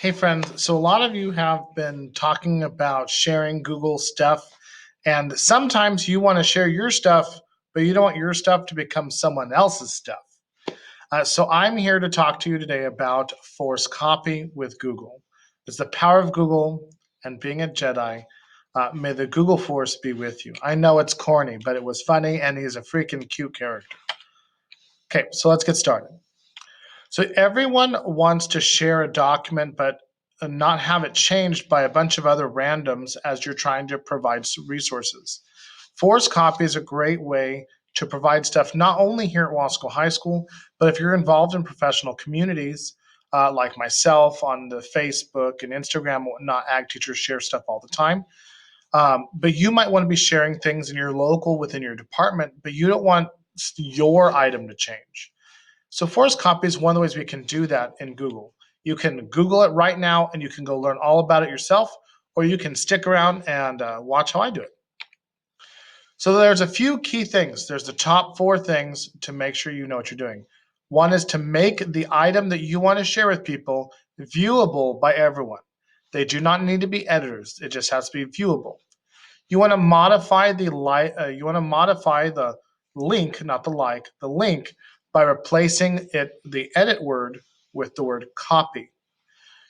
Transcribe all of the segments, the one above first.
Hey friends, so a lot of you have been talking about sharing Google stuff, and sometimes you want to share your stuff, but you don't want your stuff to become someone else's stuff. So I'm here to talk to you today about Force Copy with Google. It's the power of Google and being a Jedi. May the Google Force be with you. I know it's corny, but it was funny, and he's a freaking cute character. Okay, so let's get started. So everyone wants to share a document, but not have it changed by a bunch of other randoms as you're trying to provide resources. Force copy is a great way to provide stuff not only here at Wasco High School, but if you're involved in professional communities like myself on the Facebook and Instagram and whatnot, ag teachers share stuff all the time. But you might want to be sharing things in your local within your department, but you don't want your item to change. So Force Copy is one of the ways we can do that in Google. You can Google it right now and you can go learn all about it yourself, or you can stick around and watch how I do it. So there's a few key things. There's the top four things to make sure you know what you're doing. One is to make the item that you want to share with people viewable by everyone. They do not need to be editors. It just has to be viewable. You want to modify the link, not the link by replacing the edit word with the word copy.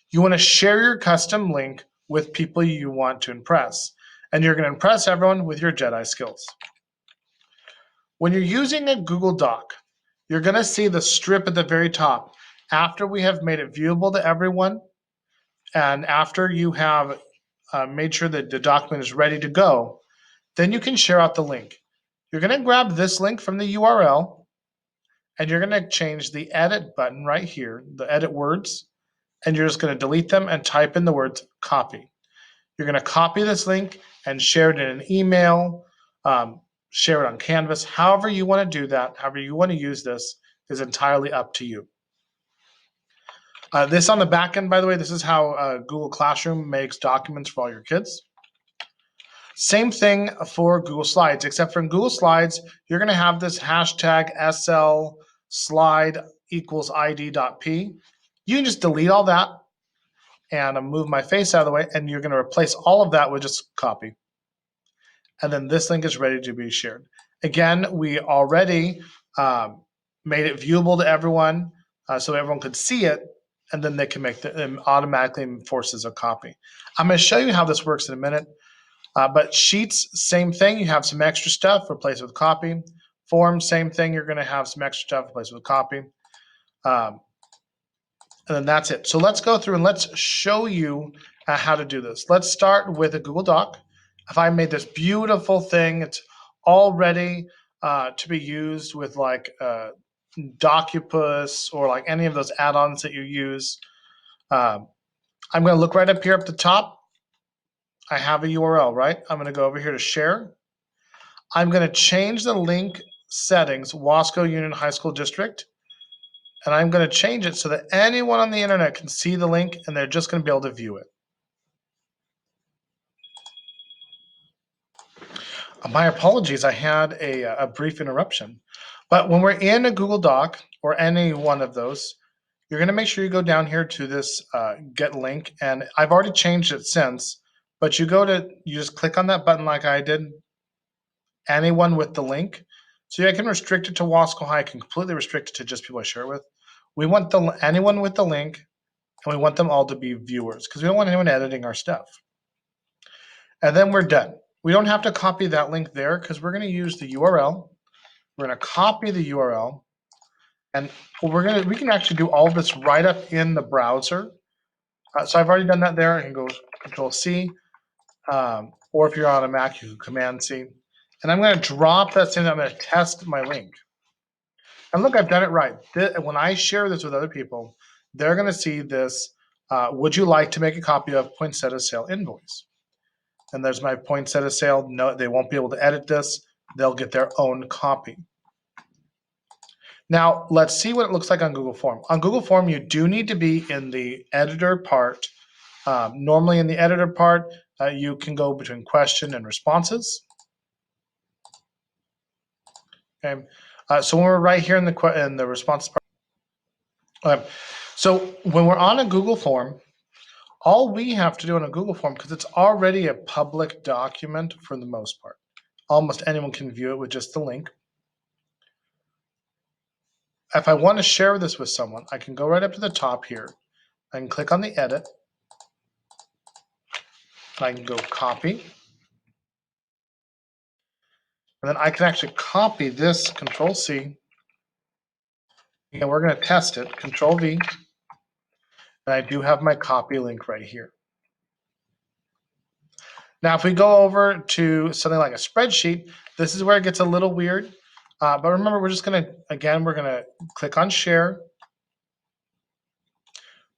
You want to share your custom link with people you want to impress, and you're going to impress everyone with your Jedi skills. When you're using a Google Doc, you're going to see the strip at the very top. After we have made it viewable to everyone, and after you have made sure that the document is ready to go, then you can share out the link. You're going to grab this link from the URL, and you're going to change the edit button right here, the edit words, and you're just going to delete them and type in the words copy. You're going to copy this link and share it in an email, share it on Canvas. However you want to do that, however you want to use this is entirely up to you. This on the back end, by the way, this is how Google Classroom makes documents for all your kids. Same thing for Google Slides, except for in Google Slides, you're going to have this hashtag SL slide equals ID.p. You can just delete all that and move my face out of the way, and you're going to replace all of that with just copy. And then this link is ready to be shared. Again, we already made it viewable to everyone so everyone could see it, and then they can make it automatically forces a copy. I'm going to show you how this works in a minute. But Sheets, same thing. You have some extra stuff, replace it with copy. Forms, same thing. You're going to have some extra stuff, replace it with copy. And then that's it. So let's go through and let's show you how to do this. Let's start with a Google Doc. If I made this beautiful thing, it's all ready to be used with like Docupus or like any of those add-ons that you use. I'm going to look right up here up the top. I have a URL, right? I'm going to go over here to share. I'm going to change the link settings, Wasco Union High School District, and I'm going to change it so that anyone on the internet can see the link and they're just going to be able to view it. My apologies, I had a brief interruption. But when we're in a Google Doc or any one of those, you're going to make sure you go down here to this get link, and I've already changed it since, but you just click on that button like I did, anyone with the link. So I can restrict it to Wasco High. I can completely restrict it to just people I share it with. We want anyone with the link, and we want them all to be viewers because we don't want anyone editing our stuff. And then we're done. We don't have to copy that link there because we're going to use the URL. We're going to copy the URL, and we can actually do all this right up in the browser. So I've already done that there. I can go Control C, or if you're on a Mac, you can Command C. And I'm going to drop that thing. I'm going to test my link. And look, I've done it right. When I share this with other people, they're going to see this. Would you like to make a copy of poinsettia sale invoice? And there's my poinsettia sale. No, they won't be able to edit this. They'll get their own copy. Now, let's see what it looks like on Google Form. On Google Form, you do need to be in the editor part. Normally in the editor part, you can go between question and responses. Okay. So when we're right here in the responses part. So when we're on a Google Form, All we have to do in a Google form, because it's already a public document for the most part, almost anyone can view it with just the link. If I want to share this with someone, I can go right up to the top here. I can click on the edit. I can go copy. And then I can actually copy this, Control C. And we're going to test it, Control V. And I do have my copy link right here. Now, if we go over to something like a spreadsheet, this is where it gets a little weird. But remember, we're just going to, again, we're going to click on share.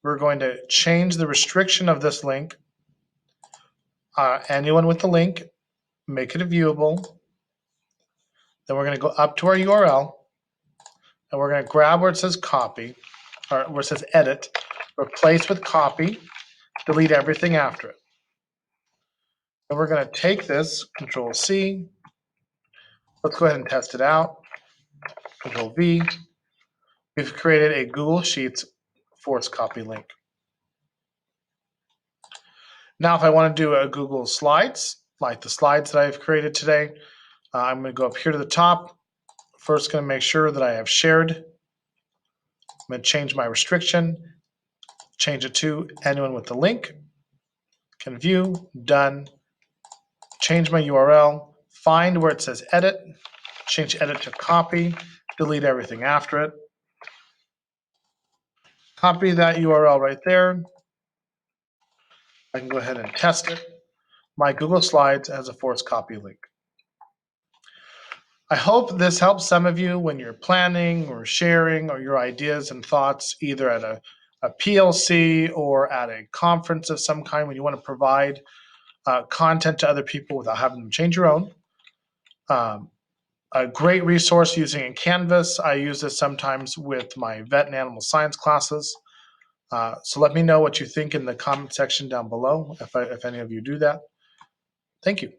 We're going to change the restriction of this link. Anyone with the link, make it viewable. Then we're going to go up to our URL. And we're going to grab where it says copy, or where it says edit, replace with copy, delete everything after it. And we're going to take this, Control C. Let's go ahead and test it out. Control V. We've created a Google Sheets force copy link. Now, if I want to do a Google Slides, like the slides that I've created today, I'm going to go up here to the top. First, going to make sure that I have shared. I'm going to change my restriction, change it to anyone with the link. Can view, done. Change my URL, find where it says edit, change edit to copy, delete everything after it. Copy that URL right there. I can go ahead and test it. My Google Slides has a force copy link. I hope this helps some of you when you're planning or sharing or your ideas and thoughts, either at a PLC or at a conference of some kind, when you want to provide content to other people without having them change your own. A great resource using Canvas. I use this sometimes with my vet and animal science classes. So let me know what you think in the comment section down below if any of you do that. Thank you.